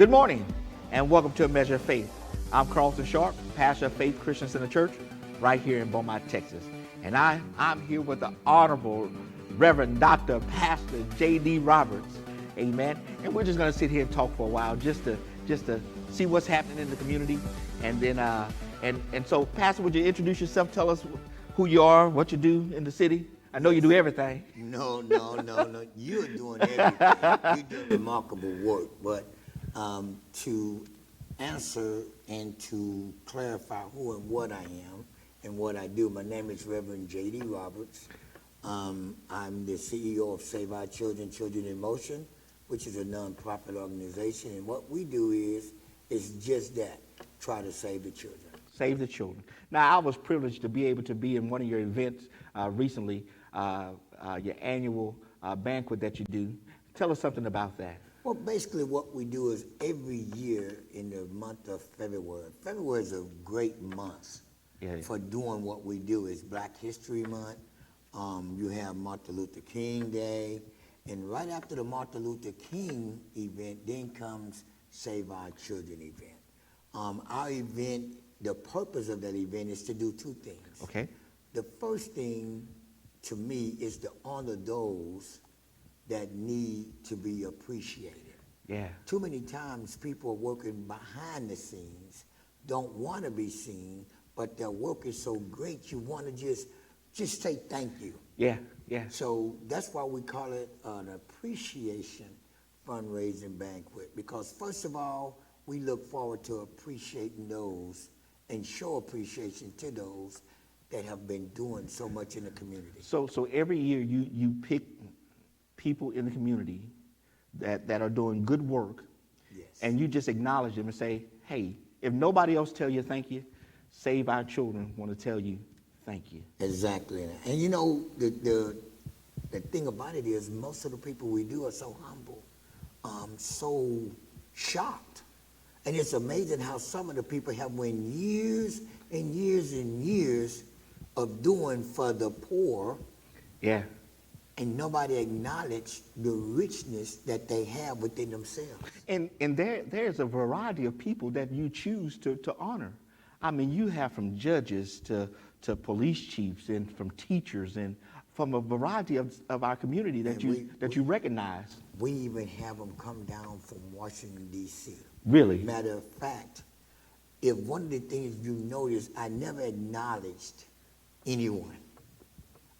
Good morning, and welcome to A Measure of Faith. I'm Carlton Sharp, pastor of Faith Christian Center Church, right here in Beaumont, Texas. And I'm here with the Honorable Reverend Dr. Pastor J.D. Roberts. Amen. And we're just going to sit here and talk for a while, just to see what's happening in the community. And then, and so, Pastor, would you introduce yourself? Tell us who you are, what you do in the city. I know you do everything. No. You're doing everything. You're doing remarkable work. But to answer and to clarify who and what I am and what I do, my name is Reverend J.D. Roberts. I'm the CEO of Save Our Children, Children in Motion, which is a nonprofit organization. And what we do is just that, try to save the children. Save the children. Now, I was privileged to be able to be in one of your events recently, your annual banquet that you do. Tell us something about that. Well, basically what we do is every year in the month of February. February is a great month for doing what we do. It's Black History Month. You have Martin Luther King Day. And right after the Martin Luther King event, then comes Save Our Children event. Our event, the purpose of that event is to do two things. Okay. The first thing to me is to honor those that need to be appreciated. Yeah. Too many times people are working behind the scenes, don't want to be seen, but their work is so great you want to just say thank you. Yeah. So that's why we call it an appreciation fundraising banquet, because first of all, we look forward to appreciating those and show appreciation to those that have been doing so much in the community. So every year you pick people in the community that are doing good work, Yes. and you just acknowledge them and say, hey, if nobody else tell you thank you, Save Our Children want to tell you thank you. Exactly. And you know, the thing about it is most of the people we do are so humble, so shocked. And it's amazing how some of the people have went years and years and years of doing for the poor. Yeah. And nobody acknowledged the richness that they have within themselves. And there's a variety of people that you choose to honor. I mean, you have from judges to police chiefs and from teachers and from a variety of our community that you recognize. We even have them come down from Washington, D.C. Really? Matter of fact, if one of the things you notice, I never acknowledged anyone.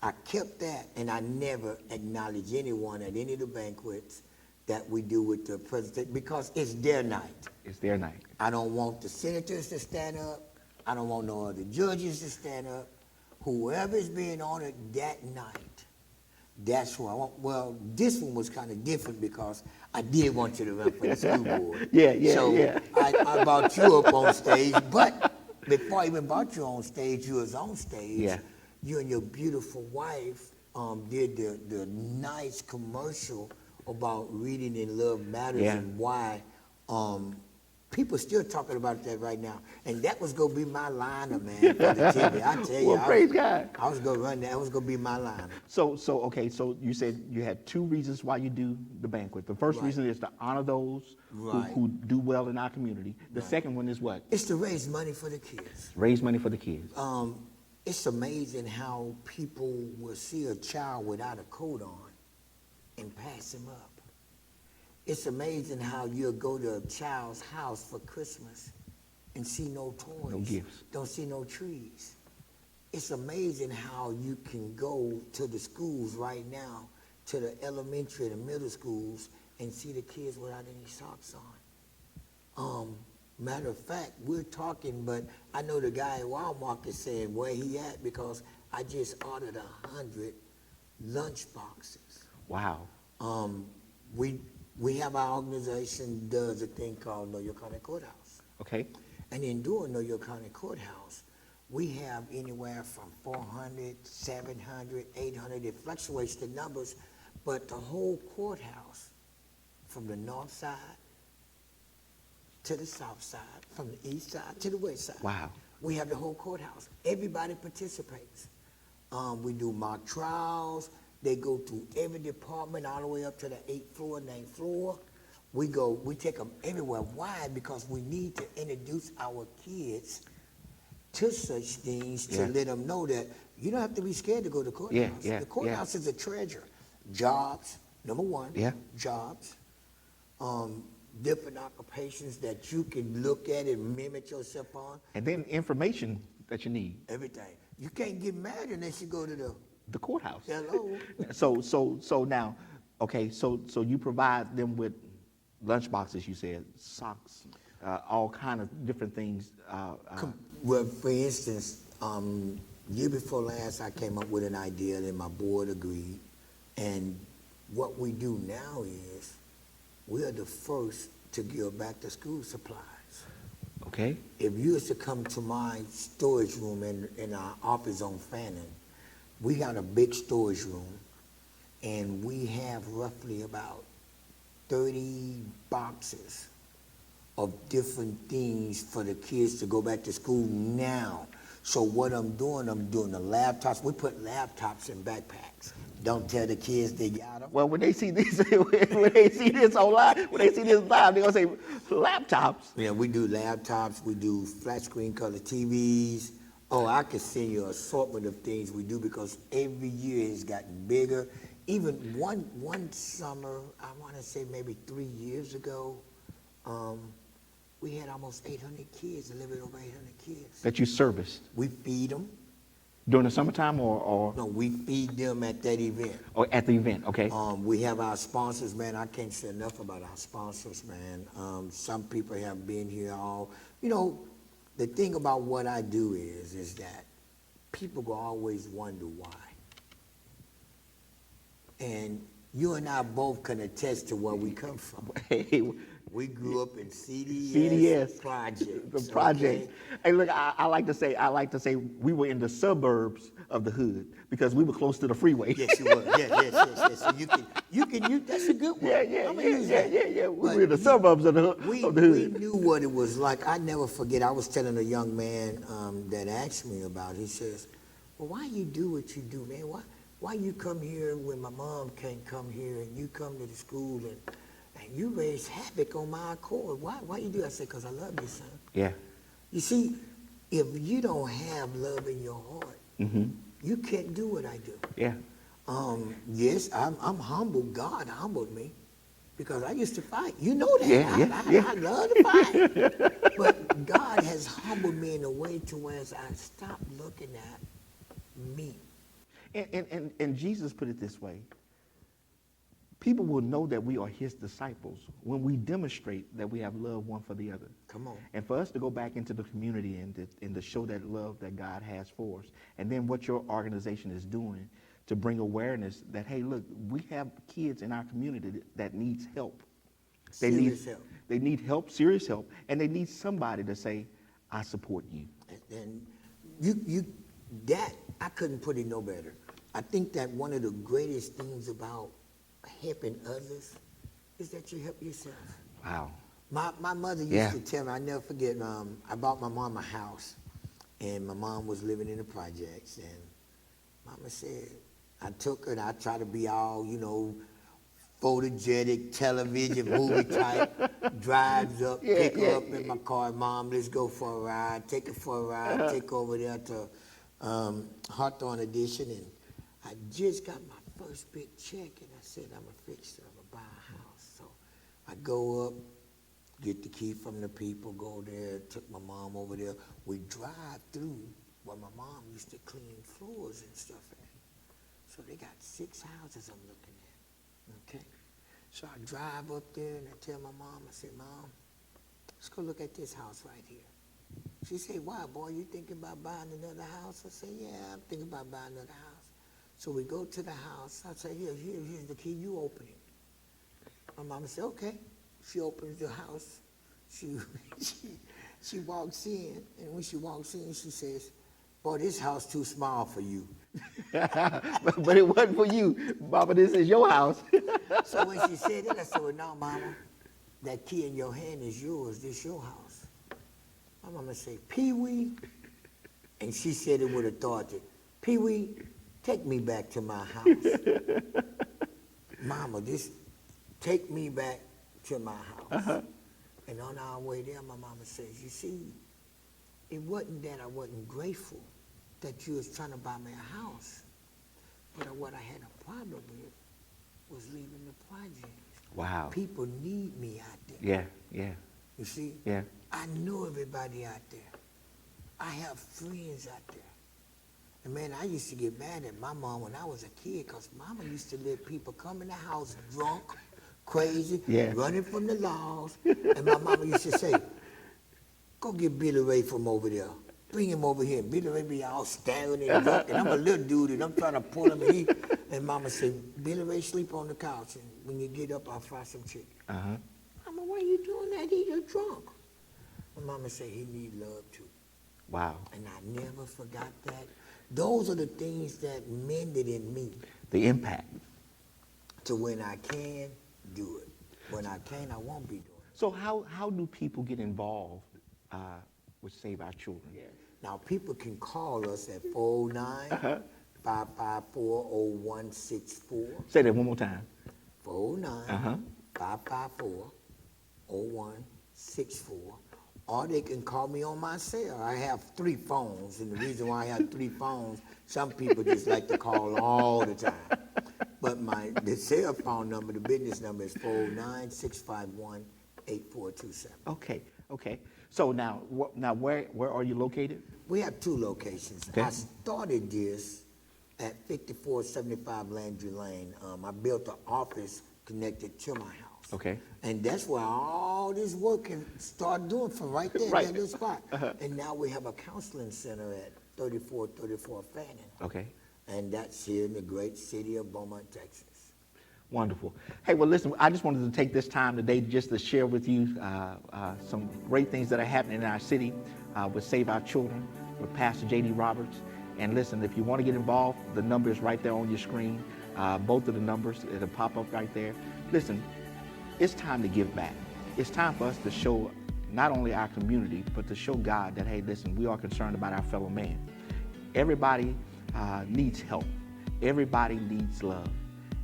I kept that, and I never acknowledge anyone at any of the banquets that we do with the president, because it's their night. It's their night. I don't want the senators to stand up. I don't want no other judges to stand up. Whoever is being honored that night, that's who I want. Well, this one was kind of different because I did want you to run for the school board. So I brought you up on stage, but before I even brought you on stage, you was on stage. Yeah. You and your beautiful wife did the nice commercial about reading and love matters and why people still talking about that right now. And that was going to be my liner, man, for the TV. I tell you. Well, praise God. I was going to run that. That was going to be my liner. So you said you had two reasons why you do the banquet. The first reason is to honor those who do well in our community. The second one is what? It's to raise money for the kids. Raise money for the kids. It's amazing how people will see a child without a coat on and pass him up. It's amazing how you'll go to a child's house for Christmas and see no toys. No gifts. Don't see no trees. It's amazing how you can go to the schools right now, to the elementary and the middle schools, and see the kids without any socks on. Matter of fact, we're talking, but I know the guy at Walmart is saying where he at, because I just ordered 100 lunch boxes. Wow. We have our organization does a thing called Know Your County Courthouse. Okay. And in doing Know Your County Courthouse, we have anywhere from 400, 700, 800. It fluctuates the numbers, but the whole courthouse, from the north side to the south side, from the east side to the west side. Wow. We have the whole courthouse. Everybody participates. We do mock trials. They go through every department all the way up to the 8th floor, 9th floor. we take them everywhere. Why? Because we need to introduce our kids to such things to Yeah. let them know that you don't have to be scared to go to the courthouse. Yeah. The courthouse is a treasure. Jobs, number one. Yeah. Jobs. Different occupations that you can look at and mimic yourself on. And then information that you need. Everything. You can't get married unless you go to The courthouse. hello. So now, okay, so you provide them with lunch boxes, you said, socks, all kind of different things. Well, for instance, year before last, I came up with an idea and my board agreed. And what we do now is we are the first to give back to school supplies. Okay. If you was to come to my storage room in our office on Fannin, we got a big storage room, and we have roughly about 30 boxes of different things for the kids to go back to school now. So what I'm doing the laptops. We put laptops in backpacks. Don't tell the kids they got them. Well, when they see this, when they see this online, when they see this live, they're gonna say laptops. Yeah, we do laptops, we do flat screen color TVs. Oh, I could send you an assortment of things we do because every year it's gotten bigger. Even one summer, I want to say maybe 3 years ago, we had almost 800 kids, a little bit over 800 kids. That you serviced We feed them. during the summertime or No, we feed them at that event. at the event, okay? We have our sponsors, man. I can't say enough about our sponsors, man. Some people have been here all, the thing about what I do is that people will always wonder why. And you and I both can attest to where we come from. Hey, We grew up in CDS, CDS projects. the projects. Okay? Hey, look, I like to say we were in the suburbs of the hood because we were close to the freeway. Yes, you were. Yes. So that's a good one. Yeah. I'm gonna use that. We But were in the suburbs of the We hood. knew what it was like. I never forget. I was telling a young man that asked me about it. He says, "Well, why you do what you do, man? Why you come here when my mom can't come here, and you come to the school and you raise havoc on my accord? Why you do?" I said, "Because I love you, son. Yeah. You see, if you don't have love in your heart, you can't do what I do." Yeah. Yes, I'm humbled. God humbled me because I used to fight. You know that. Yeah. I love to fight. But God has humbled me in a way to where I stopped looking at me. And Jesus put it this way. People will know that we are his disciples when we demonstrate that we have love one for the other. Come on. And for us to go back into the community and to show that love that God has for us. And then what your organization is doing to bring awareness that, hey, look, we have kids in our community that needs help. Serious help. They need help, serious help, and they need somebody to say, I support you. And that, I couldn't put it no better. I think that one of the greatest things about helping others is that you help yourself. Wow. My mother used to tell me, I never forget, I bought my mom a house, and my mom was living in the projects, and mama said, I took her and I tried to be all, photogenic, television, movie type, drives up, pick her up in my car, Mom, let's go for a ride, take her for a ride, take her over there to Hawthorne Edition, and I just got my first big check, and I said, I'm a fixer, I'm gonna buy a house. So I go up, get the key from the people, go there, took my mom over there. We drive through where my mom used to clean floors and stuff at. So they got 6 houses I'm looking at, okay? So I drive up there and I tell my mom, I said, Mom, let's go look at this house right here. She said, why, boy, you thinking about buying another house? I said, yeah, I'm thinking about buying another house. So we go to the house. I say, here's the key, you open it. My mama said, okay. She opens the house. She walks in, and when she walks in, she says, boy, this house too small for you. but it wasn't for you, Mama. This is your house. So when she said that, I said, well, no, Mama, that key in your hand is yours. This your house. My mama said, Pee-wee, and she said it with authority, Pee-wee, take me back to my house. Mama, take me back to my house. And on our way there, my mama says, you see, it wasn't that I wasn't grateful that you was trying to buy me a house, but what I had a problem with was leaving the projects. Wow. People need me out there. Yeah, yeah, You see? yeah. I know everybody out there. I have friends out there. And man, I used to get mad at my mom when I was a kid because mama used to let people come in the house drunk, crazy, Yeah. running from the laws. And my mama used to say, go get Billy Ray from over there. Bring him over here. Billy Ray be all staring and drunk. And I'm a little dude and I'm trying to pull him. And mama said, Billy Ray sleep on the couch. And when you get up, I'll fry some chicken. Uh-huh. Mama, why you doing that? He just drunk. And mama said, he need love too. Wow. And I never forgot that. Those are the things that mended in me The impact. to when I can do it. When I can't, I won't be doing it. So how do people get involved with Save Our Children? Now, people can call us at 409-554-0164. Say that one more time. 409-554-0164. Or they can call me on my cell. I have 3 phones, and the reason why I have 3 phones, some people just like to call all the time. But the cell phone number, the business number is 409-651-8427. Okay, okay. So now where are you located? We have 2 locations. Okay. I started this at 5475 Landry Lane. I built an office connected to my house. Okay. And that's where all this work can start doing from right there, Right. that little spot. And now we have a counseling center at 3434 Fannin. Okay. And that's here in the great city of Beaumont, Texas. Wonderful. Hey, well, listen, I just wanted to take this time today just to share with you some great things that are happening in our city with Save Our Children, with Pastor J.D. Roberts. And listen, if you want to get involved, the number is right there on your screen. Both of the numbers, it'll pop up right there. Listen, it's time to give back. It's time for us to show not only our community, but to show God that, hey, listen, we are concerned about our fellow man. Everybody needs help. Everybody needs love.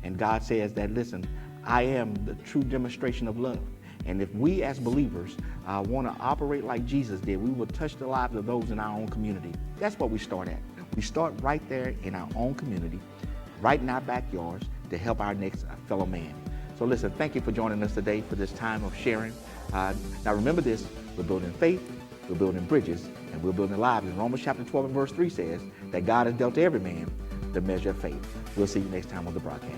And God says that, listen, I am the true demonstration of love. And if we as believers want to operate like Jesus did, we will touch the lives of those in our own community. That's what we start at. We start right there in our own community, right in our backyards, to help our next fellow man. So listen, thank you for joining us today for this time of sharing. Now remember this, we're building faith, we're building bridges, and we're building lives. And Romans chapter 12 and verse 3 says that God has dealt to every man the measure of faith. We'll see you next time on the broadcast.